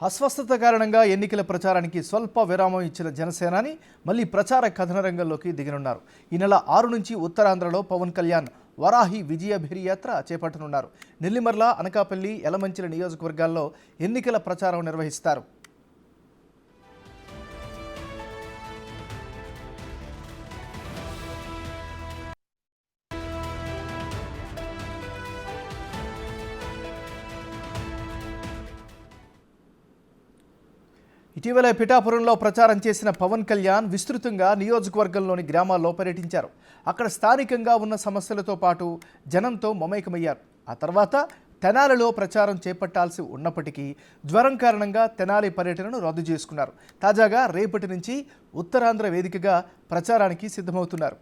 అస్వస్థత కారణంగా ఎన్నికల ప్రచారానికి స్వల్ప విరామం ఇచ్చిన జనసేనాని మళ్ళీ ప్రచార కథన రంగంలోకి దిగనున్నారు. ఈ నెల 6 నుంచి ఉత్తరాంధ్రలో పవన్ కళ్యాణ్ వరాహి విజయభేరి యాత్ర చేపట్టనున్నారు. నెల్లిమర్ల, అనకాపల్లి, యలమంచిల నియోజకవర్గాల్లో ఎన్నికల ప్రచారం నిర్వహిస్తారు. ఇటీవల పిఠాపురంలో ప్రచారం చేసిన పవన్ కళ్యాణ్ విస్తృతంగా నియోజకవర్గంలోని గ్రామాల్లో పర్యటించారు. అక్కడ స్థానికంగా ఉన్న సమస్యలతో పాటు జనంతో మమేకమయ్యారు. ఆ తర్వాత తెనాలిలో ప్రచారం చేపట్టాల్సి ఉన్నప్పటికీ జ్వరం కారణంగా తెనాలి పర్యటనను రద్దు చేసుకున్నారు. తాజాగా రేపటి నుంచి ఉత్తరాంధ్ర వేదికగా ప్రచారానికి సిద్ధమవుతున్నారు.